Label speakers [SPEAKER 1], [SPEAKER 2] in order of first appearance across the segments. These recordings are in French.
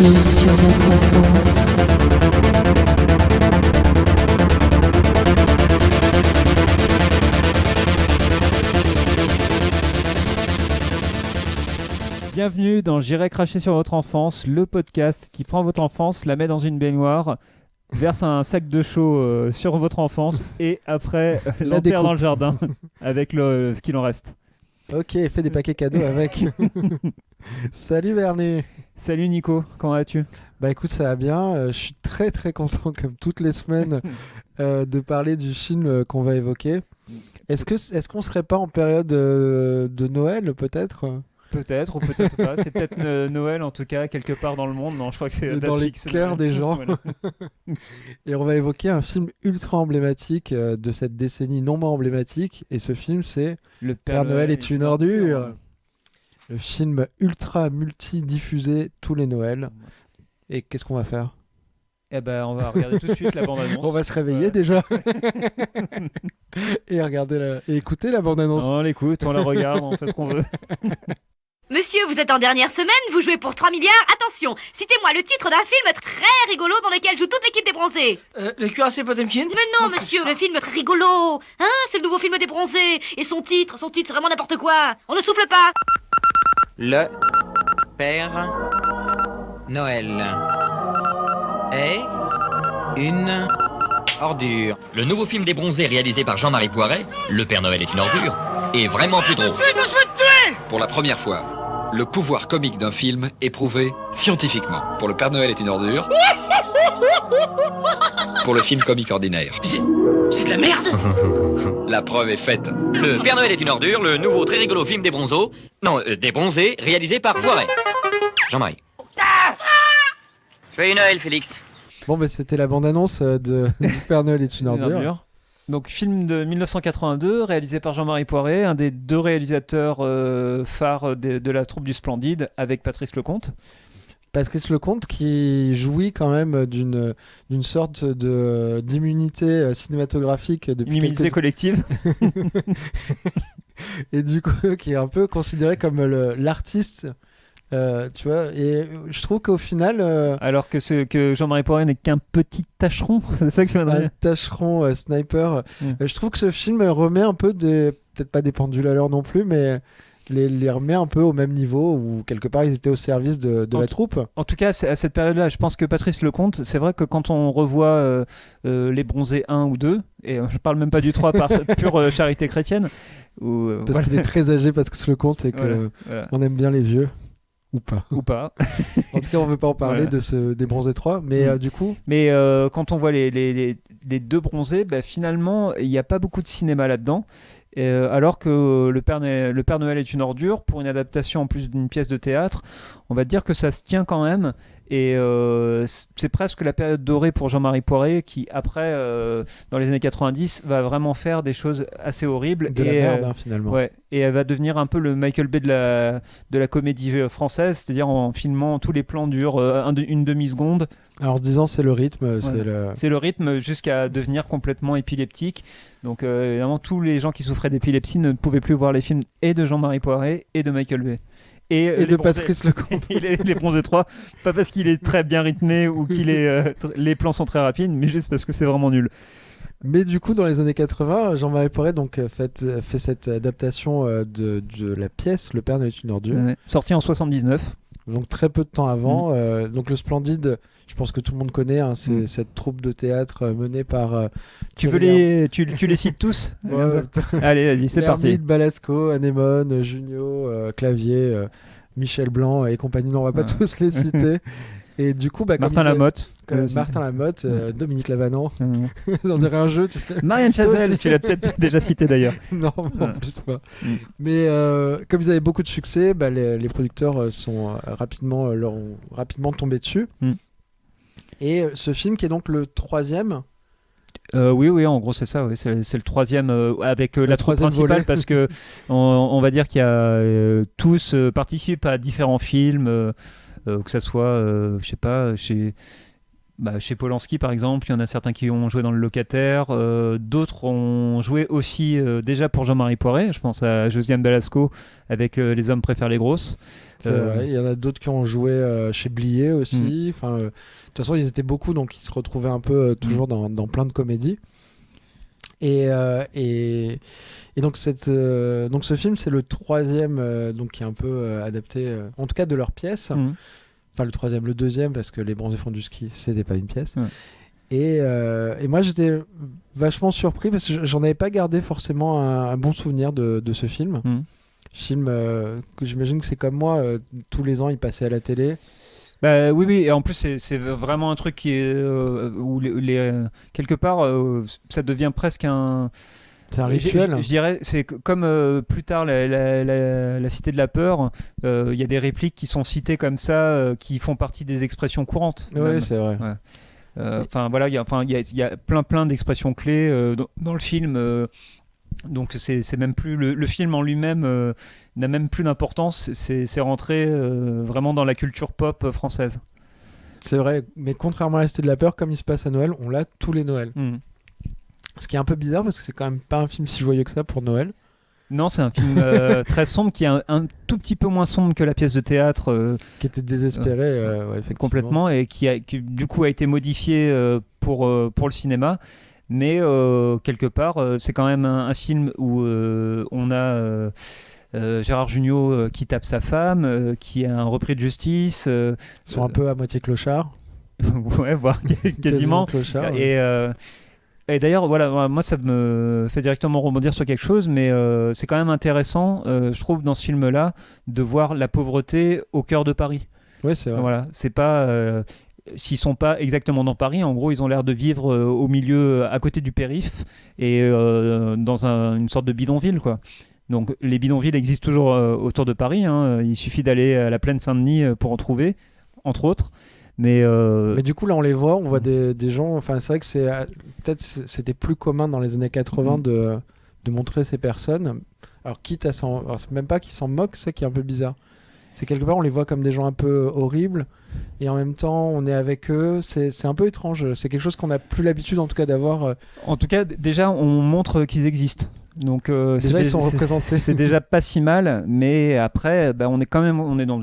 [SPEAKER 1] cracher sur votre enfance.
[SPEAKER 2] Bienvenue dans J'irai cracher sur votre enfance, le podcast qui prend votre enfance, la met dans une baignoire, verse un sac de chaud sur votre enfance et après l'enterre dans le jardin avec ce qu'il en reste.
[SPEAKER 3] Ok, fais des paquets cadeaux avec. Salut Bernie.
[SPEAKER 2] Salut Nico, comment vas-tu ?
[SPEAKER 3] Bah écoute, ça va bien. Je suis très très content comme toutes les semaines de parler du film qu'on va évoquer. Est-ce qu'on serait pas en période de Noël peut-être ?
[SPEAKER 2] Peut-être ou peut-être pas. C'est peut-être Noël en tout cas quelque part dans le monde. Non, je crois que c'est
[SPEAKER 3] dans les cœurs des gens.
[SPEAKER 2] Voilà.
[SPEAKER 3] Et on va évoquer un film ultra emblématique de cette décennie non moins emblématique. Et ce film, c'est
[SPEAKER 2] Le
[SPEAKER 3] Père Noël est une ordure. Le film ultra multi-diffusé tous les Noëls. Et qu'est-ce qu'on va faire ?
[SPEAKER 2] Eh ben, on va regarder tout de suite la bande-annonce.
[SPEAKER 3] On va se réveiller déjà et et écouter la bande-annonce.
[SPEAKER 2] On l'écoute, on la regarde, on fait ce qu'on veut.
[SPEAKER 4] Monsieur, vous êtes en dernière semaine, vous jouez pour 3 milliards. Attention, citez-moi le titre d'un film très rigolo dans lequel joue toute l'équipe des bronzés.
[SPEAKER 5] Le cuirassé Potemkin.
[SPEAKER 4] Mais non, monsieur, le film très rigolo. Hein, c'est le nouveau film des bronzés. Et son titre, c'est vraiment n'importe quoi. On ne souffle pas.
[SPEAKER 6] Le Père Noël est une ordure.
[SPEAKER 7] Le nouveau film des bronzés réalisé par Jean-Marie Poiret, Le Père Noël est une ordure, est vraiment plus drôle.
[SPEAKER 8] Pour la première fois, le pouvoir comique d'un film est prouvé scientifiquement. Pour Le Père Noël est une ordure. Pour le film comique ordinaire.
[SPEAKER 5] C'est de la merde.
[SPEAKER 8] La preuve est faite.
[SPEAKER 7] Le Père Noël est une ordure, le nouveau très rigolo film des bronzos, des bronzés, réalisé par Poiret. Jean-Marie.
[SPEAKER 6] Joyeux Noël, Félix.
[SPEAKER 3] Bon, bah, c'était la bande-annonce du Père Noël est une ordure.
[SPEAKER 2] Donc, film de 1982, réalisé par Jean-Marie Poiret, un des deux réalisateurs phares de la troupe du Splendide, avec Patrice Lecomte.
[SPEAKER 3] Patrice Lecomte qui jouit quand même d'une sorte d'immunité cinématographique depuis
[SPEAKER 2] Une immunité collective.
[SPEAKER 3] Et du coup, qui est un peu considéré comme l'artiste. Tu vois, et je trouve qu'au final
[SPEAKER 2] Alors que Jean-Marie Poiret n'est qu'un petit tâcheron, c'est ça que je viens de
[SPEAKER 3] un
[SPEAKER 2] dire.
[SPEAKER 3] tâcheron sniper, je trouve que ce film remet un peu peut-être pas des pendules à l'heure non plus, mais les remet un peu au même niveau où quelque part ils étaient au service de la troupe.
[SPEAKER 2] En tout cas, à cette période-là, je pense que Patrice Lecomte, c'est vrai que quand on revoit Les Bronzés 1 ou 2, et je parle même pas du 3 par pure charité chrétienne,
[SPEAKER 3] Parce qu'il est très âgé, Patrice Lecomte, et qu'on aime bien les vieux. Ou pas. En tout cas, on ne veut pas en parler des Bronzés 3, mais du coup...
[SPEAKER 2] Mais quand on voit les deux Bronzés, finalement, il n'y a pas beaucoup de cinéma là-dedans. Alors que le Père Noël est une ordure, pour une adaptation en plus d'une pièce de théâtre, on va dire que ça se tient quand même. Et c'est presque la période dorée pour Jean-Marie Poiret qui, après, dans les années 90, va vraiment faire des choses assez horribles.
[SPEAKER 3] De la merde, finalement.
[SPEAKER 2] Ouais, et elle va devenir un peu le Michael Bay de la comédie française, c'est-à-dire en filmant tous les plans durent une demi-seconde.
[SPEAKER 3] Alors en se disant c'est le rythme,
[SPEAKER 2] c'est le rythme jusqu'à devenir complètement épileptique. Donc évidemment tous les gens qui souffraient d'épilepsie ne pouvaient plus voir les films et de Jean-Marie Poiret et de Michael Bay. Et
[SPEAKER 3] de Patrice Lecomte.
[SPEAKER 2] les Bronzés 3, pas parce qu'il est très bien rythmé ou les plans sont très rapides, mais juste parce que c'est vraiment nul.
[SPEAKER 3] Mais du coup, dans les années 80, Jean-Marie Poiret donc, fait cette adaptation de la pièce Le Père Noël est une ordure.
[SPEAKER 2] Sorti en 79.
[SPEAKER 3] Donc très peu de temps avant. Donc le Splendide, je pense que tout le monde connaît, hein, c'est cette troupe de théâtre menée par...
[SPEAKER 2] tu les cites tous? Allez, vas-y, c'est parti.
[SPEAKER 3] Hermite, Balasco, Anémone, Junio, Clavier, Michel Blanc et compagnie. Non, on va pas tous les citer. Et du coup,
[SPEAKER 2] Martin Lamotte.
[SPEAKER 3] Martin Lamotte, Dominique Lavanant. On dirait un jeu, tu sais.
[SPEAKER 2] Marianne Chazelle, tu l'as peut-être déjà cité d'ailleurs.
[SPEAKER 3] Non, en plus pas. Mais comme ils avaient beaucoup de succès, les producteurs sont leur ont rapidement tombé dessus. Et ce film qui est donc le troisième.
[SPEAKER 2] Oui, en gros c'est ça. Oui. C'est le troisième avec la troupe principale volet. Parce que on va dire qu'il y a tous participent à différents films. Que ça soit, je sais pas, chez Polanski par exemple, il y en a certains qui ont joué dans Le Locataire, d'autres ont joué aussi déjà pour Jean-Marie Poiret, je pense à Josiane Balasco avec Les hommes préfèrent les grosses.
[SPEAKER 3] C'est vrai, il y en a d'autres qui ont joué chez Blier aussi. Enfin, de toute façon, ils étaient beaucoup, donc ils se retrouvaient un peu toujours dans plein de comédies. Et donc, donc ce film, c'est le troisième donc, qui est un peu adapté, en tout cas de leur pièce. Enfin, le troisième, le deuxième, parce que Les Bronzés font du ski, c'était pas une pièce. Et moi, j'étais vachement surpris parce que j'en avais pas gardé forcément un bon souvenir de ce film. Film que j'imagine que c'est comme moi, tous les ans, il passait à la télé.
[SPEAKER 2] Oui, et en plus c'est vraiment un truc qui est où quelque part ça devient presque un.
[SPEAKER 3] C'est un rituel.
[SPEAKER 2] Je dirais, c'est comme plus tard la Cité de la Peur. Il y a des répliques qui sont citées comme ça, qui font partie des expressions courantes.
[SPEAKER 3] Oui, c'est vrai.
[SPEAKER 2] Enfin voilà, il y a plein d'expressions clés dans le film. Donc c'est même plus le film en lui-même n'a même plus d'importance. C'est rentré vraiment dans la culture pop française.
[SPEAKER 3] C'est vrai, mais contrairement à la Cité de la Peur, comme il se passe à Noël, on l'a tous les Noëls. Ce qui est un peu bizarre parce que c'est quand même pas un film si joyeux que ça pour Noël.
[SPEAKER 2] Non, c'est un film très sombre qui est un tout petit peu moins sombre que la pièce de théâtre. Qui
[SPEAKER 3] était désespéré, effectivement.
[SPEAKER 2] Complètement, et qui du coup a été modifié pour le cinéma. Mais quelque part, c'est quand même un film où on a Gérard Jugnot qui tape sa femme, qui a un repris de justice.
[SPEAKER 3] Ils sont un peu à moitié clochards.
[SPEAKER 2] Ouais, voire quasiment.
[SPEAKER 3] Clochard,
[SPEAKER 2] Et d'ailleurs, voilà, moi ça me fait directement rebondir sur quelque chose, mais c'est quand même intéressant, je trouve, dans ce film-là, de voir la pauvreté au cœur de Paris.
[SPEAKER 3] Oui, c'est vrai.
[SPEAKER 2] Voilà, c'est pas... s'ils sont pas exactement dans Paris, en gros, ils ont l'air de vivre au milieu, à côté du périph', et dans une sorte de bidonville, quoi. Donc les bidonvilles existent toujours autour de Paris, hein. Il suffit d'aller à la plaine Saint-Denis pour en trouver, entre autres. Mais
[SPEAKER 3] du coup, là, on les voit, on voit des gens. Enfin, c'est vrai que peut-être c'était plus commun dans les années 80 de montrer ces personnes. Alors, quitte à s'en. Alors, c'est même pas qu'ils s'en moquent, c'est ça qui est un peu bizarre. C'est quelque part, on les voit comme des gens un peu horribles, et en même temps, on est avec eux. C'est un peu étrange. C'est quelque chose qu'on n'a plus l'habitude, en tout cas, d'avoir.
[SPEAKER 2] En tout cas, déjà, on montre qu'ils existent. Donc,
[SPEAKER 3] déjà, ils sont représentés.
[SPEAKER 2] C'est déjà pas si mal, mais après, on est dans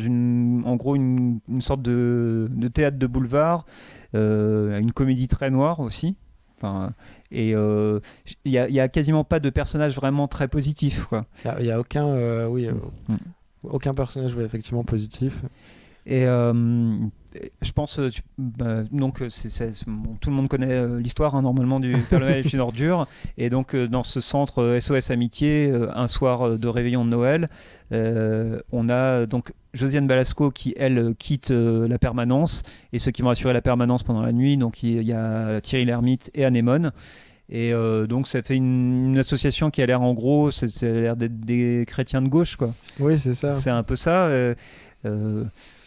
[SPEAKER 2] en gros une sorte de théâtre de boulevard, une comédie très noire aussi. Enfin, et il y a quasiment pas de personnage vraiment très positif, quoi.
[SPEAKER 3] Il y a aucun, aucun personnage effectivement positif.
[SPEAKER 2] Et je pense, donc tout le monde connaît l'histoire, hein, normalement, du Père Noël est une ordure. Et donc dans ce centre SOS Amitié, un soir de réveillon de Noël, on a donc Josiane Balasco qui, elle, quitte la permanence, et ceux qui vont assurer la permanence pendant la nuit, donc il y a Thierry Lhermitte et Anémone. Et donc ça fait une association qui a l'air, en gros, ça a l'air d'être des chrétiens de gauche, quoi.
[SPEAKER 3] Oui, c'est ça.
[SPEAKER 2] C'est un peu ça.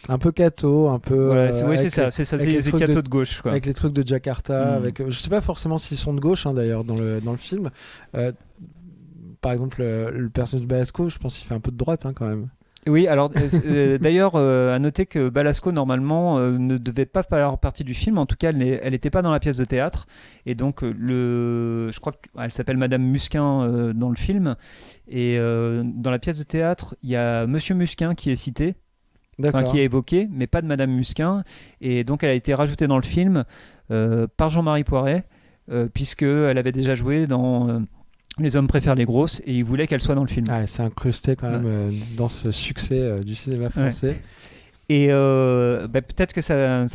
[SPEAKER 3] Un peu catho, un peu.
[SPEAKER 2] Voilà, c'est ça, c'est les cathos de gauche, quoi.
[SPEAKER 3] Avec les trucs de Jakarta, je sais pas forcément s'ils sont de gauche, hein, d'ailleurs, dans le film. Par exemple, le personnage de Balasco, je pense qu'il fait un peu de droite, hein, quand même.
[SPEAKER 2] Oui, alors d'ailleurs, à noter que Balasco, normalement, ne devait pas faire partie du film. En tout cas, elle n'était pas dans la pièce de théâtre. Et donc, je crois qu'elle s'appelle Madame Musquin dans le film. Et dans la pièce de théâtre, il y a Monsieur Musquin qui est cité, qui est évoqué, mais pas de Madame Musquin. Et donc, elle a été rajoutée dans le film par Jean-Marie Poiret, puisqu'elle avait déjà joué dans... Les hommes préfèrent les grosses, et il voulait qu'elle soit dans le film.
[SPEAKER 3] Ah, c'est incrusté quand même dans ce succès du cinéma français.
[SPEAKER 2] Ouais. Et peut-être que ça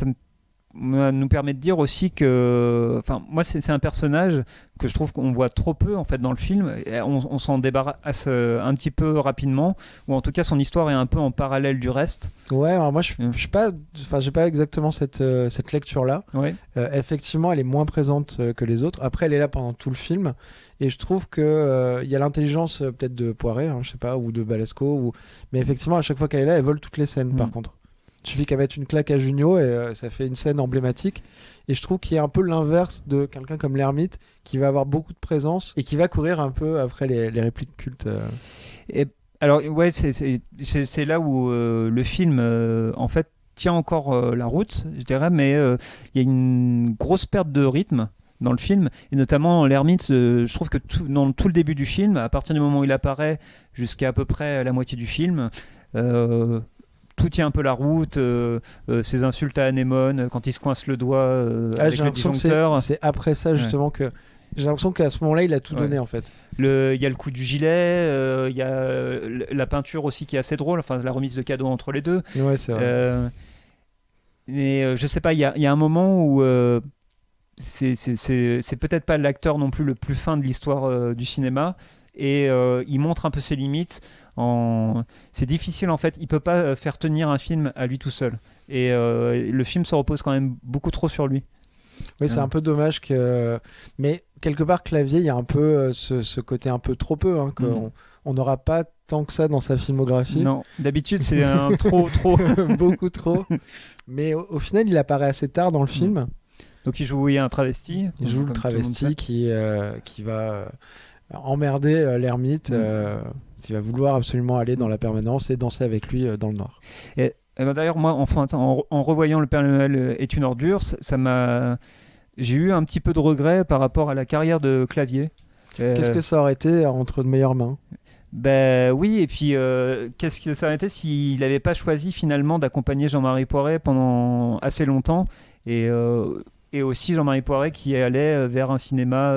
[SPEAKER 2] nous permet de dire aussi que, enfin, moi c'est un personnage que je trouve qu'on voit trop peu en fait dans le film. On s'en débarrasse un petit peu rapidement, ou en tout cas son histoire est un peu en parallèle du reste.
[SPEAKER 3] Ouais, alors moi je suis pas, enfin j'ai pas exactement cette lecture là.
[SPEAKER 2] Ouais.
[SPEAKER 3] Effectivement, elle est moins présente que les autres. Après, elle est là pendant tout le film, et je trouve que il y a l'intelligence peut-être de Poiret, hein, je sais pas, ou de Balasco, mais effectivement à chaque fois qu'elle est là, elle vole toutes les scènes. Par contre. Il suffit qu'elle mette une claque à Junio et ça fait une scène emblématique. Et je trouve qu'il y a un peu l'inverse de quelqu'un comme l'Ermite qui va avoir beaucoup de présence et qui va courir un peu après les répliques cultes.
[SPEAKER 2] Et alors, ouais, c'est là où le film, en fait, tient encore la route, je dirais, mais il y a une grosse perte de rythme dans le film, et notamment l'ermite, je trouve que dans tout le début du film, à partir du moment où il apparaît jusqu'à à peu près la moitié du film, tout tient un peu la route, ses insultes à Anémone quand il se coince le doigt avec
[SPEAKER 3] j'ai
[SPEAKER 2] le
[SPEAKER 3] l'impression que
[SPEAKER 2] disjoncteur.
[SPEAKER 3] c'est après ça justement que j'ai l'impression qu'à ce moment-là il a tout donné en fait.
[SPEAKER 2] Il y a le coup du gilet, il y a la peinture aussi qui est assez drôle, enfin la remise de cadeaux entre les deux.
[SPEAKER 3] Ouais, c'est vrai.
[SPEAKER 2] Mais je sais pas, il y a un moment où c'est peut-être pas l'acteur non plus le plus fin de l'histoire du cinéma, et il montre un peu ses limites. C'est difficile en fait, il peut pas faire tenir un film à lui tout seul, et le film se repose quand même beaucoup trop sur lui.
[SPEAKER 3] Oui, c'est un peu dommage mais quelque part Clavier, il y a un peu ce côté un peu trop peu qu'on on n'aura pas tant que ça dans sa filmographie.
[SPEAKER 2] Non, d'habitude c'est un trop
[SPEAKER 3] beaucoup trop, mais au final il apparaît assez tard dans le film.
[SPEAKER 2] Donc il joue un travesti.
[SPEAKER 3] Il joue le travesti qui va emmerder l'ermite, qui va vouloir absolument aller dans la permanence et danser avec lui dans le noir.
[SPEAKER 2] Et ben d'ailleurs, moi, en revoyant Le Père Noël est une ordure, j'ai eu un petit peu de regret par rapport à la carrière de Clavier.
[SPEAKER 3] Qu'est-ce que ça aurait été entre de meilleures mains ?
[SPEAKER 2] Ben oui, et puis qu'est-ce que ça aurait été s'il n'avait pas choisi finalement d'accompagner Jean-Marie Poiret pendant assez longtemps, et aussi Jean-Marie Poiret qui allait vers un cinéma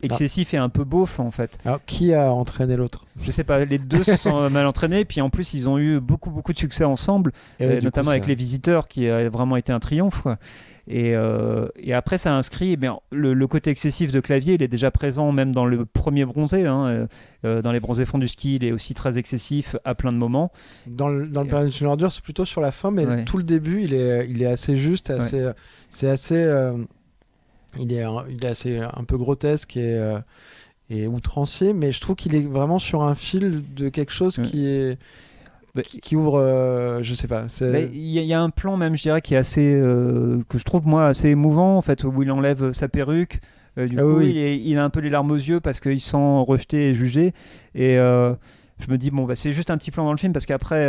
[SPEAKER 2] excessif et un peu beauf en fait.
[SPEAKER 3] Alors qui a entraîné l'autre ?
[SPEAKER 2] Je sais pas, les deux se sont mal entraînés, puis en plus ils ont eu beaucoup de succès ensemble, notamment avec Les Visiteurs qui a vraiment été un triomphe, quoi. Et après ça a inscrit le côté excessif de Clavier, il est déjà présent même dans le premier Bronzé, dans Les Bronzés font du ski, il est aussi très excessif à plein de moments.
[SPEAKER 3] Dans le Père Noël est une ordure, c'est plutôt sur la fin, mais tout le début il est assez juste, c'est assez il est assez un peu grotesque et outrancier, mais je trouve qu'il est vraiment sur un fil de quelque chose qui ouvre, je sais pas.
[SPEAKER 2] Il y a un plan même, je dirais, qui est assez, que je trouve moi assez émouvant en fait, où il enlève sa perruque. Du coup, il a un peu les larmes aux yeux parce qu'il se sent rejeté et jugé. Et je me dis c'est juste un petit plan dans le film parce qu'après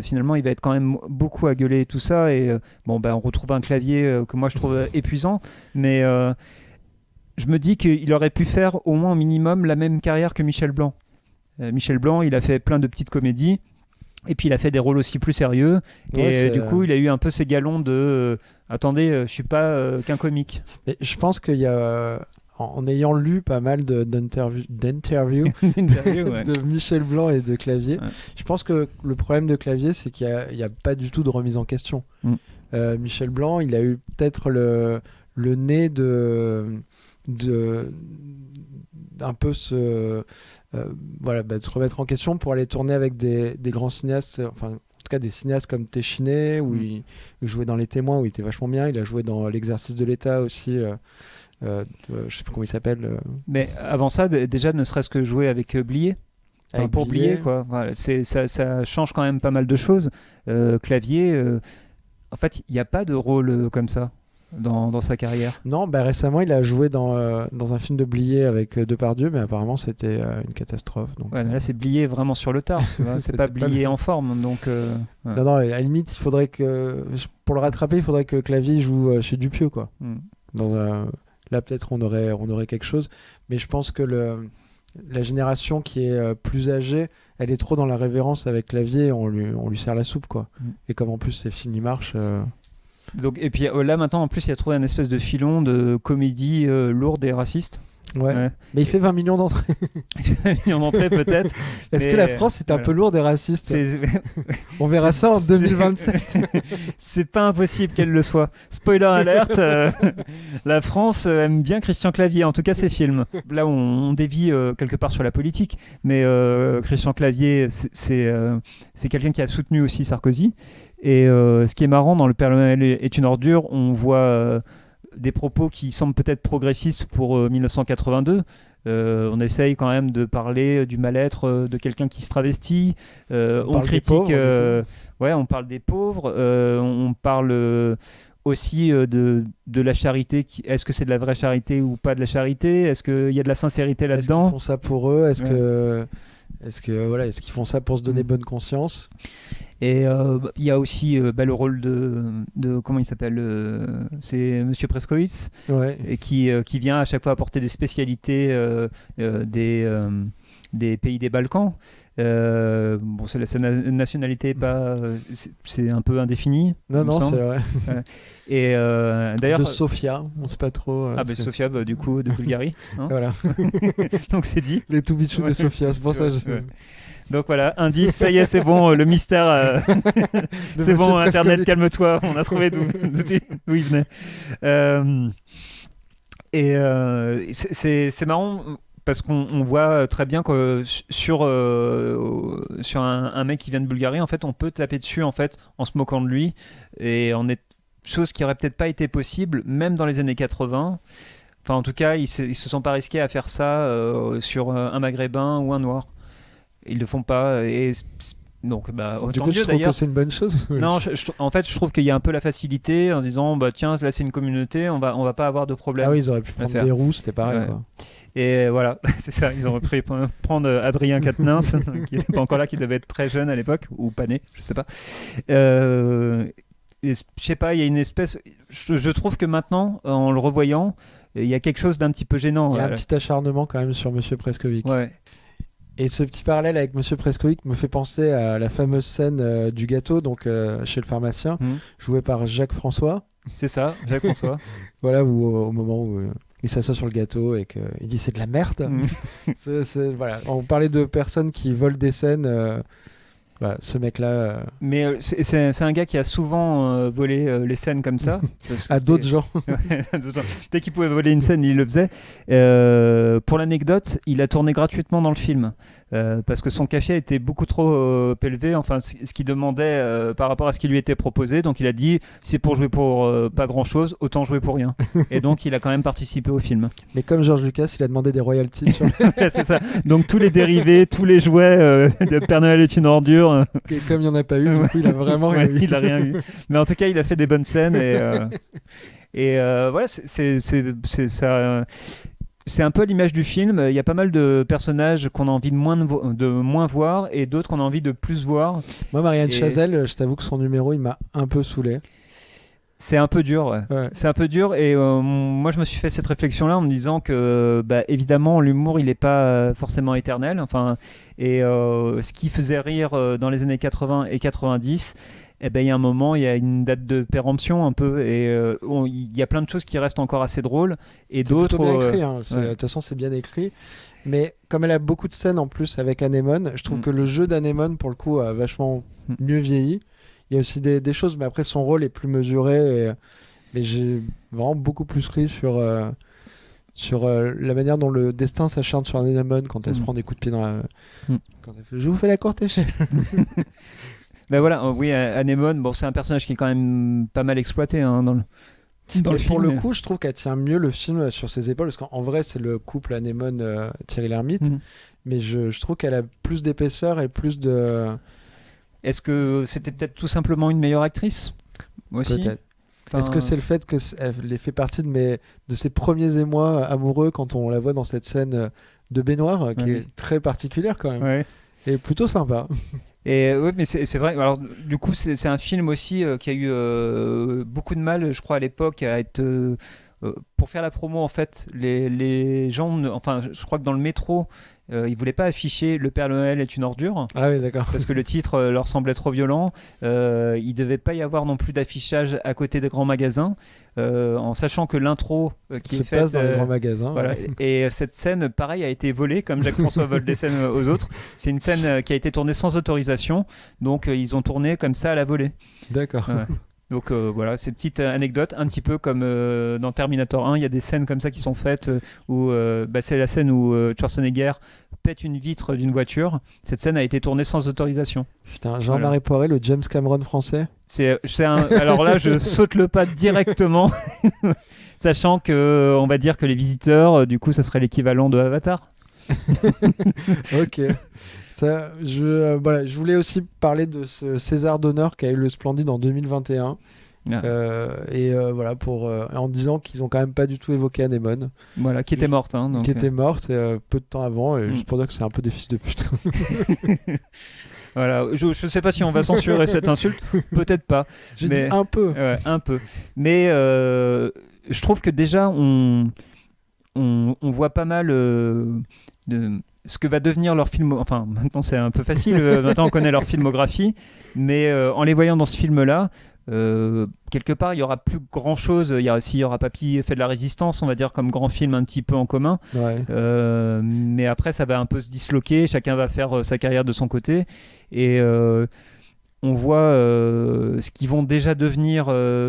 [SPEAKER 2] finalement il va être quand même beaucoup à gueuler et tout ça, et on retrouve un Clavier que moi je trouve épuisant, mais je me dis qu'il aurait pu faire au moins au minimum la même carrière que Michel Blanc. Michel Blanc, il a fait plein de petites comédies et puis il a fait des rôles aussi plus sérieux, et du coup il a eu un peu ces galons de attendez, je suis pas qu'un comique.
[SPEAKER 3] Mais je pense qu'il y a en ayant lu pas mal d'interviews de Michel Blanc et de Clavier, je pense que le problème de Clavier, c'est qu'il n'y a pas du tout de remise en question. Michel Blanc, il a eu peut-être le nez de un peu de se remettre en question pour aller tourner avec des grands cinéastes, enfin en tout cas des cinéastes comme Téchiné, où il jouait dans Les Témoins, où il était vachement bien. Il a joué dans L'Exercice de l'État aussi. Je sais plus comment il s'appelle. Mais
[SPEAKER 2] avant ça, déjà ne serait-ce que jouer avec Blier. Pour Blier, quoi. Voilà, ça change quand même pas mal de choses. Clavier, en fait, il n'y a pas de rôle comme ça dans sa carrière.
[SPEAKER 3] Non, récemment, il a joué dans un film de Blier avec Depardieu, mais apparemment c'était une catastrophe. Donc,
[SPEAKER 2] mais là, c'est Blier vraiment sur le tard. C'est pas Blier en forme. Donc,
[SPEAKER 3] Non, à la limite, il faudrait pour le rattraper, il faudrait que Clavier joue chez Dupieux, quoi. Là, peut-être on aurait quelque chose, mais je pense que la génération qui est plus âgée, elle est trop dans la révérence avec Clavier, on lui sert la soupe, quoi. Et comme en plus ces films ils marchent.
[SPEAKER 2] Donc, et puis là maintenant en plus il a trouvé un espèce de filon de comédie lourde et raciste.
[SPEAKER 3] Ouais. Mais il fait 20 millions d'entrées.
[SPEAKER 2] 20 millions d'entrées peut-être.
[SPEAKER 3] Est-ce que la France est un peu lourde et raciste ? On verra ça en 2027.
[SPEAKER 2] C'est pas impossible qu'elle le soit. Spoiler alert, la France aime bien Christian Clavier, en tout cas ses films. Là on dévie quelque part sur la politique, mais Christian Clavier c'est quelqu'un qui a soutenu aussi Sarkozy. Et ce qui est marrant dans Le Père Noël est une ordure, on voit des propos qui semblent peut-être progressistes pour 1982. On essaye quand même de parler du mal-être de quelqu'un qui se travestit. On critique, on parle des pauvres. On parle aussi de la charité. Est-ce que c'est de la vraie charité ou pas de la charité ? Est-ce qu'il y a de la sincérité là-dedans ?
[SPEAKER 3] Est-ce qu'ils font ça pour eux ? Est-ce que Est-ce qu'ils font ça pour se donner bonne conscience?
[SPEAKER 2] Et il y a aussi le rôle de comment il s'appelle, c'est Monsieur Preskowitz,
[SPEAKER 3] Ouais.
[SPEAKER 2] et qui vient à chaque fois apporter des spécialités des pays des Balkans. Bon, sa nationalité est pas, c'est un peu indéfini. il me
[SPEAKER 3] Non,
[SPEAKER 2] semble.
[SPEAKER 3] c'est vrai.
[SPEAKER 2] Et d'ailleurs,
[SPEAKER 3] De Sofia, on sait pas trop.
[SPEAKER 2] Sofia, du coup, de Bulgarie. Hein.
[SPEAKER 3] Voilà.
[SPEAKER 2] Donc c'est dit.
[SPEAKER 3] Les tout bichous de Sofia, c'est pour ça.
[SPEAKER 2] Ouais. Donc voilà, indice, ça y est, c'est bon, le mystère, c'est bon, Internet, calme-toi, on a trouvé d'où il venait. C'est marrant parce qu'on voit très bien que sur un mec qui vient de Bulgarie, en fait, on peut taper dessus en fait en se moquant de lui, et chose qui aurait peut-être pas été possible même dans les années 80. Enfin, en tout cas, ils se sont pas risqués à faire ça sur un maghrébin ou un noir. Ils le font pas, et donc
[SPEAKER 3] Du
[SPEAKER 2] autant
[SPEAKER 3] coup,
[SPEAKER 2] mieux
[SPEAKER 3] tu trouves
[SPEAKER 2] d'ailleurs.
[SPEAKER 3] que c'est une bonne chose?
[SPEAKER 2] Non, en fait, je trouve qu'il y a un peu la facilité en se disant tiens, là c'est une communauté, on va pas avoir de problème.
[SPEAKER 3] Ah oui, ils auraient pu prendre
[SPEAKER 2] faire.
[SPEAKER 3] des roues, c'était pareil.
[SPEAKER 2] Ouais.
[SPEAKER 3] Quoi.
[SPEAKER 2] Et voilà, c'est ça, ils ont pu prendre Adrien Quatennens, qui n'était pas encore là, qui devait être très jeune à l'époque, ou pas né, je sais pas. Et je sais pas, il y a une espèce. Je trouve que maintenant, en le revoyant, il y a quelque chose d'un petit peu gênant.
[SPEAKER 3] Il y a un petit acharnement quand même sur Monsieur Preskovic.
[SPEAKER 2] Ouais.
[SPEAKER 3] Et ce petit parallèle avec Monsieur Preskovic me fait penser à la fameuse scène du gâteau, donc chez le pharmacien, joué par Jacques François.
[SPEAKER 2] C'est ça, Jacques François.
[SPEAKER 3] Voilà, où au moment où il s'assoit sur le gâteau et qu'il dit c'est de la merde. Voilà. On parlait de personnes qui volent des scènes. Voilà, ce mec-là.
[SPEAKER 2] Mais c'est un gars qui a souvent volé les scènes comme ça.
[SPEAKER 3] À d'autres gens.
[SPEAKER 2] Dès qu'il pouvait voler une scène, il le faisait. Pour l'anecdote, il a tourné gratuitement dans le film. Parce que son cachet était beaucoup trop élevé, enfin ce qu'il demandait par rapport à ce qui lui était proposé. Donc il a dit, c'est pour jouer pour pas grand-chose, autant jouer pour rien. Et donc il a quand même participé au film.
[SPEAKER 3] Mais comme George Lucas, il a demandé des royalties sur
[SPEAKER 2] Ouais, c'est ça. Donc tous les dérivés, tous les jouets de Père Noël est une ordure.
[SPEAKER 3] Et comme il n'y en a pas eu, du coup, il a vraiment rien eu.
[SPEAKER 2] Il a rien eu. Mais en tout cas, il a fait des bonnes scènes, et voilà, c'est ça. C'est un peu l'image du film. Il y a pas mal de personnages qu'on a envie de moins voir, et d'autres qu'on a envie de plus voir.
[SPEAKER 3] Moi, Marianne Chazelle, je t'avoue que son numéro, il m'a un peu saoulé.
[SPEAKER 2] C'est un peu dur, ouais. C'est un peu dur, et moi je me suis fait cette réflexion-là en me disant que, évidemment, l'humour il n'est pas forcément éternel. Enfin, et ce qui faisait rire dans les années 80 et 90, il y a un moment, il y a une date de péremption un peu, et il y a plein de choses qui restent encore assez drôles, et d'autres.
[SPEAKER 3] C'est plutôt bien écrit, hein. De toute façon, c'est bien écrit. Mais comme elle a beaucoup de scènes en plus avec Anémone, je trouve que le jeu d'Anémone, pour le coup, a vachement mieux vieilli. Il y a aussi des choses, mais après son rôle est plus mesuré. Mais j'ai vraiment beaucoup plus ri sur la manière dont le destin s'acharne sur Anémone quand elle se prend des coups de pied dans la. Quand elle fait, je vous fais la courte échelle.
[SPEAKER 2] Ben voilà, oui, Anémone, bon, c'est un personnage qui est quand même pas mal exploité dans le film.
[SPEAKER 3] Pour le coup, je trouve qu'elle tient mieux le film sur ses épaules, parce qu'en vrai, c'est le couple Anémone-Thierry Lhermitte. Mais je trouve qu'elle a plus d'épaisseur et plus de.
[SPEAKER 2] Est-ce que c'était peut-être tout simplement une meilleure actrice aussi?
[SPEAKER 3] Peut-être. Est-ce que c'est le fait qu'elle fait partie de ses premiers émois amoureux quand on la voit dans cette scène de baignoire qui est très particulière quand même, et plutôt sympa.
[SPEAKER 2] Et oui, mais c'est vrai. Alors du coup, c'est un film aussi qui a eu beaucoup de mal, je crois, à l'époque à être pour faire la promo. En fait, les gens, enfin, je crois que dans le métro, ils voulaient pas afficher Le Père Noël est une ordure.
[SPEAKER 3] Ah oui, d'accord.
[SPEAKER 2] Parce que le titre leur semblait trop violent. Il devait pas y avoir non plus d'affichage à côté des grands magasins, en sachant que l'intro qui
[SPEAKER 3] se
[SPEAKER 2] est faite
[SPEAKER 3] passe dans les grands magasins.
[SPEAKER 2] Voilà. Et cette scène, pareil, a été volée, comme Jacques François vole des scènes aux autres. C'est une scène qui a été tournée sans autorisation, donc ils ont tourné comme ça à la volée.
[SPEAKER 3] D'accord.
[SPEAKER 2] Ouais. Donc voilà, ces petites anecdotes, un petit peu comme dans Terminator 1, il y a des scènes comme ça qui sont faites où c'est la scène où Schwarzenegger pète une vitre d'une voiture. Cette scène a été tournée sans autorisation.
[SPEAKER 3] Putain, Jean-Marie Poiré, le James Cameron français.
[SPEAKER 2] Alors là, je saute le pas directement, sachant que on va dire que Les Visiteurs, du coup, ça serait l'équivalent de Avatar.
[SPEAKER 3] Ok. Je voulais aussi parler de ce César d'honneur qu'a eu le Splendide en 2021
[SPEAKER 2] Ah.
[SPEAKER 3] Voilà, en disant qu'ils ont quand même pas du tout évoqué Anémone,
[SPEAKER 2] Voilà, qui était morte. Hein, donc,
[SPEAKER 3] qui était morte peu de temps avant, et juste pour dire que c'est un peu des fils de pute.
[SPEAKER 2] Voilà, je sais pas si on va censurer cette insulte, peut-être pas.
[SPEAKER 3] J'ai
[SPEAKER 2] mais...
[SPEAKER 3] dit un peu.
[SPEAKER 2] Ouais, un peu. Mais je trouve que déjà, on voit pas mal de ce que va devenir leur film. Enfin, maintenant c'est un peu facile, maintenant on connaît leur filmographie, mais en les voyant dans ce film-là, quelque part il y aura plus grand chose. S'il y aura Papy fait de la résistance, on va dire comme grand film un petit peu en commun,
[SPEAKER 3] Ouais.
[SPEAKER 2] mais après ça va un peu se disloquer, chacun va faire sa carrière de son côté, et on voit ce qu'ils vont déjà devenir.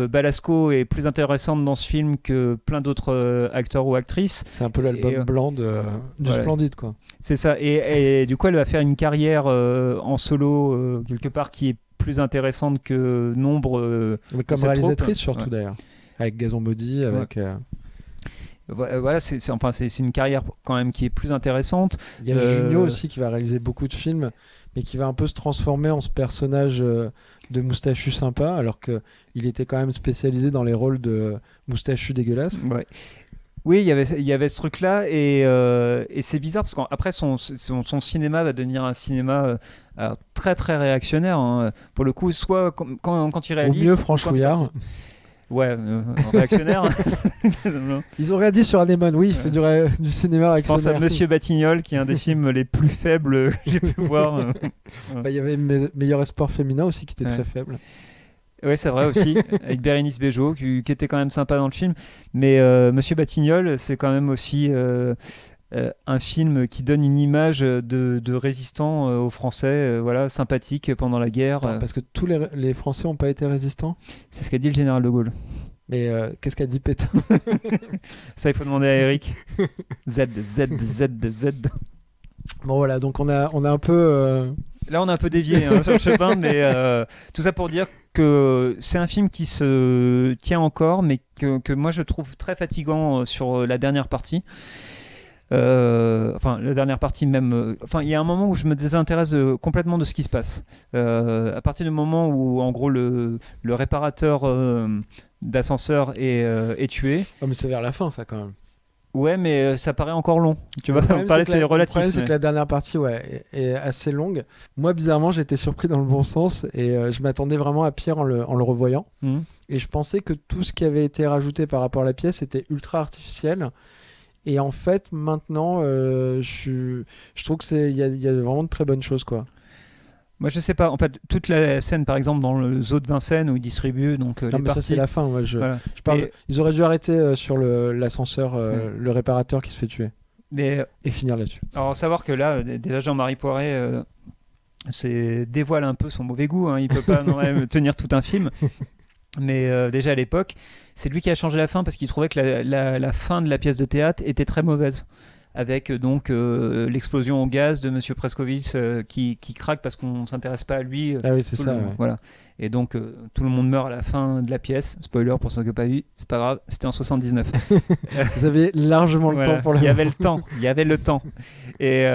[SPEAKER 2] Balasco est plus intéressante dans ce film que plein d'autres acteurs ou actrices.
[SPEAKER 3] C'est un peu l'album blanc du
[SPEAKER 2] voilà.
[SPEAKER 3] Splendide, quoi.
[SPEAKER 2] C'est ça, et du coup elle va faire une carrière en solo quelque part qui est plus intéressante que nombre
[SPEAKER 3] Mais comme
[SPEAKER 2] cette
[SPEAKER 3] réalisatrice
[SPEAKER 2] troupe.
[SPEAKER 3] surtout,
[SPEAKER 2] Ouais.
[SPEAKER 3] d'ailleurs. Avec Gazon Body, avec...
[SPEAKER 2] Voilà, c'est une carrière quand même qui est plus intéressante.
[SPEAKER 3] Il y a Junio aussi qui va réaliser beaucoup de films, mais qui va un peu se transformer en ce personnage de moustachu sympa, alors qu'il était quand même spécialisé dans les rôles de moustachu dégueulasse.
[SPEAKER 2] Ouais. Oui, il y avait ce truc-là, et c'est bizarre parce qu'après son cinéma va devenir un cinéma alors, très très réactionnaire. Hein. Pour le coup, soit quand il
[SPEAKER 3] Au
[SPEAKER 2] réalise.
[SPEAKER 3] mieux,
[SPEAKER 2] ou
[SPEAKER 3] Franchouillard.
[SPEAKER 2] Ouais, réactionnaire.
[SPEAKER 3] Ils ont rien dit sur Anémone, oui, il fait du cinéma
[SPEAKER 2] Je pense
[SPEAKER 3] réactionnaire.
[SPEAKER 2] à Monsieur Batignolles, qui est un des films les plus faibles que j'ai pu voir.
[SPEAKER 3] Il y avait Meilleur espoir féminin aussi qui était
[SPEAKER 2] Ouais.
[SPEAKER 3] très faible.
[SPEAKER 2] Ouais, c'est vrai aussi, avec Bérénice Bejo, qui était quand même sympa dans le film. Mais Monsieur Batignolles, c'est quand même aussi un film qui donne une image de résistant aux Français, voilà, sympathique pendant la guerre.
[SPEAKER 3] Attends, parce que tous les Français n'ont pas été résistants.
[SPEAKER 2] C'est ce qu'a dit le général de Gaulle.
[SPEAKER 3] Mais qu'est-ce qu'a dit Pétain?
[SPEAKER 2] Ça, il faut demander à Eric. Z.
[SPEAKER 3] Bon voilà, donc on a un peu...
[SPEAKER 2] Là, on a un peu dévié sur le chemin, mais tout ça pour dire que c'est un film qui se tient encore, mais que moi je trouve très fatigant sur la dernière partie. Enfin, la dernière partie même. Enfin, il y a un moment où je me désintéresse complètement de ce qui se passe. À partir du moment où, en gros, le réparateur d'ascenseur est tué.
[SPEAKER 3] Oh, mais c'est vers la fin, ça, quand même.
[SPEAKER 2] Ouais, mais ça paraît encore long. Tu vois,
[SPEAKER 3] Le problème,
[SPEAKER 2] parler,
[SPEAKER 3] c'est que
[SPEAKER 2] c'est relatif.
[SPEAKER 3] Le problème, c'est
[SPEAKER 2] mais-
[SPEAKER 3] que la dernière partie est assez longue. Moi, bizarrement, j'ai été surpris dans le bon sens et je m'attendais vraiment à pire en le revoyant.
[SPEAKER 2] Mhm.
[SPEAKER 3] Et je pensais que tout ce qui avait été rajouté par rapport à la pièce était ultra artificiel. Et en fait, maintenant, je trouve qu'il y a vraiment de très bonnes choses, quoi.
[SPEAKER 2] Moi, je sais pas. En fait, toute la scène, par exemple, dans le zoo de Vincennes où ils distribuent donc
[SPEAKER 3] Non,
[SPEAKER 2] les
[SPEAKER 3] mais ça,
[SPEAKER 2] parties.
[SPEAKER 3] c'est la fin. Moi, je parle.
[SPEAKER 2] Et-
[SPEAKER 3] Ils auraient dû arrêter sur l'ascenseur, le réparateur qui se fait tuer.
[SPEAKER 2] Mais
[SPEAKER 3] Et finir là-dessus.
[SPEAKER 2] alors, savoir que là, déjà Jean-Marie Poiret dévoile un peu son mauvais goût. Hein. Il peut pas non, même tenir tout un film. Mais déjà à l'époque, c'est lui qui a changé la fin parce qu'il trouvait que la fin de la pièce de théâtre était très mauvaise. Avec donc l'explosion au gaz de Monsieur Prescovitch qui craque parce qu'on s'intéresse pas à lui.
[SPEAKER 3] Ah oui, c'est
[SPEAKER 2] Tout
[SPEAKER 3] ça.
[SPEAKER 2] le-
[SPEAKER 3] ouais.
[SPEAKER 2] Voilà. Et donc tout le monde meurt à la fin de la pièce. Spoiler pour ceux qui n'ont pas vu, c'est pas grave, c'était en 79.
[SPEAKER 3] Vous avez largement le
[SPEAKER 2] Voilà.
[SPEAKER 3] temps pour le
[SPEAKER 2] Il y avait le temps. Et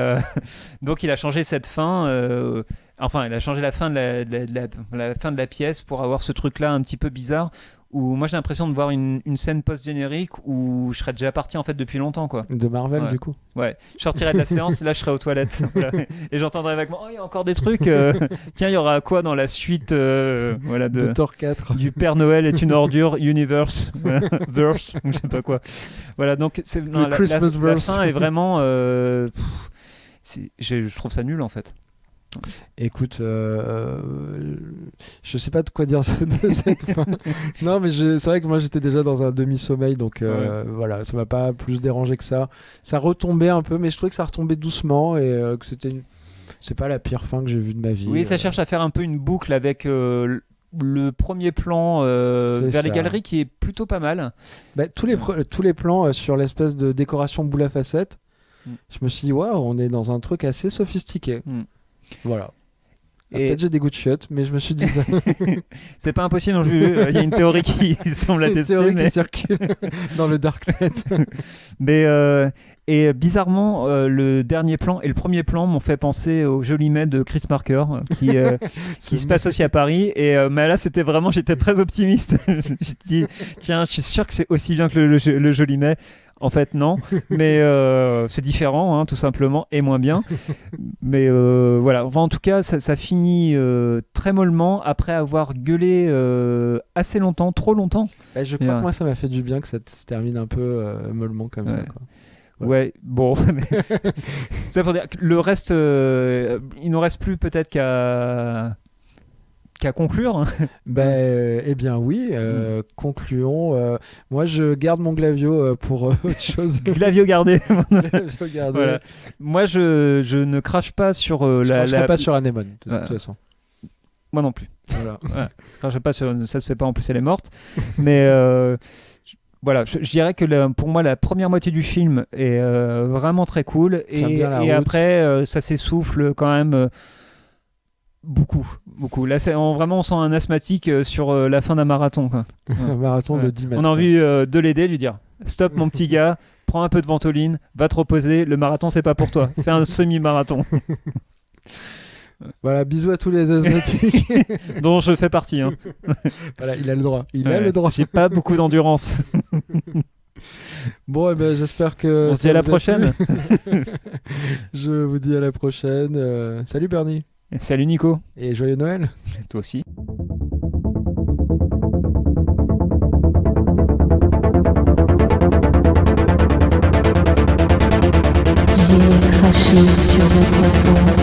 [SPEAKER 2] donc il a changé cette fin. Enfin, il a changé la fin la fin de la pièce pour avoir ce truc-là un petit peu bizarre. Où moi j'ai l'impression de voir une scène post-générique où je serais déjà parti en fait depuis longtemps, quoi.
[SPEAKER 3] De Marvel,
[SPEAKER 2] Ouais.
[SPEAKER 3] du coup.
[SPEAKER 2] Ouais, je sortirais de la séance, là je serais aux toilettes. Voilà. Et j'entendrais vaguement, oh il y a encore des trucs. Tiens, il y aura quoi dans la suite voilà,
[SPEAKER 3] De Thor 4.
[SPEAKER 2] du Père Noël est une ordure, universe, voilà, verse, je sais pas quoi. Voilà, donc non, la
[SPEAKER 3] Christmasverse.
[SPEAKER 2] fin est vraiment. Je trouve ça nul en fait.
[SPEAKER 3] Écoute, je sais pas de quoi dire de cette fin. Non, mais c'est vrai que moi j'étais déjà dans un demi-sommeil, donc voilà, ça m'a pas plus dérangé que ça. Ça retombait un peu, mais je trouvais que ça retombait doucement et que c'est pas la pire fin que j'ai vue de ma vie.
[SPEAKER 2] Oui, ça cherche à faire un peu une boucle avec le premier plan
[SPEAKER 3] C'est
[SPEAKER 2] vers
[SPEAKER 3] ça.
[SPEAKER 2] les galeries qui est plutôt pas mal.
[SPEAKER 3] Bah, tous les plans sur l'espèce de décoration boule à facettes, je me suis dit, waouh, on est dans un truc assez sophistiqué. Voilà.
[SPEAKER 2] Et-
[SPEAKER 3] Peut-être j'ai des goûts de chiottes, mais je me suis dit ça.
[SPEAKER 2] C'est pas impossible non plus. Il y a une théorie qui semble
[SPEAKER 3] Une
[SPEAKER 2] attester.
[SPEAKER 3] théorie
[SPEAKER 2] mais...
[SPEAKER 3] qui circule dans le darknet.
[SPEAKER 2] Mais Et bizarrement, le dernier plan et le premier plan m'ont fait penser au Jolimet de Chris Marker, qui se passe aussi à Paris. Et mais là, j'étais très optimiste. Je me suis dit, tiens, je suis sûr que c'est aussi bien que le Jolimet. En fait, non, mais c'est différent, hein, tout simplement, et moins bien. Mais voilà, enfin, en tout cas, ça finit très mollement après avoir gueulé assez longtemps, trop longtemps.
[SPEAKER 3] Bah, je crois que moi, ça m'a fait du bien que ça se termine un peu mollement comme ça. Quoi.
[SPEAKER 2] Ouais, bon, mais c'est pour dire que le reste, il ne reste plus peut-être qu'à conclure.
[SPEAKER 3] Eh bien oui, concluons. Moi je garde mon Glavio pour autre chose.
[SPEAKER 2] Glavio gardé.
[SPEAKER 3] Glavio gardé.
[SPEAKER 2] Voilà. Moi je ne crache pas sur
[SPEAKER 3] je cracherai pas sur Anémone de toute façon.
[SPEAKER 2] Moi non plus.
[SPEAKER 3] Voilà.
[SPEAKER 2] Je crache pas sur, ça se fait pas, en plus elle est morte. Mais voilà, je dirais que pour moi la première moitié du film est vraiment très cool et après ça s'essouffle quand même. Beaucoup. Là, vraiment, on sent un asthmatique sur la fin d'un marathon. Quoi.
[SPEAKER 3] Un marathon de 10 mètres.
[SPEAKER 2] On a envie de l'aider, lui dire stop, mon petit gars, prends un peu de Ventoline, va te reposer. Le marathon, c'est pas pour toi. Fais un semi-marathon.
[SPEAKER 3] Voilà, bisous à tous les asthmatiques.
[SPEAKER 2] Dont je fais partie. Hein.
[SPEAKER 3] Voilà, il a le droit. Il a le droit.
[SPEAKER 2] J'ai pas beaucoup d'endurance.
[SPEAKER 3] Bon, j'espère que.
[SPEAKER 2] On se dit à la prochaine.
[SPEAKER 3] Je vous dis à la prochaine. Salut Bernie.
[SPEAKER 2] Salut Nico.
[SPEAKER 3] Et joyeux Noël.
[SPEAKER 2] Et toi aussi.
[SPEAKER 1] J'ai craché sur votre enfance.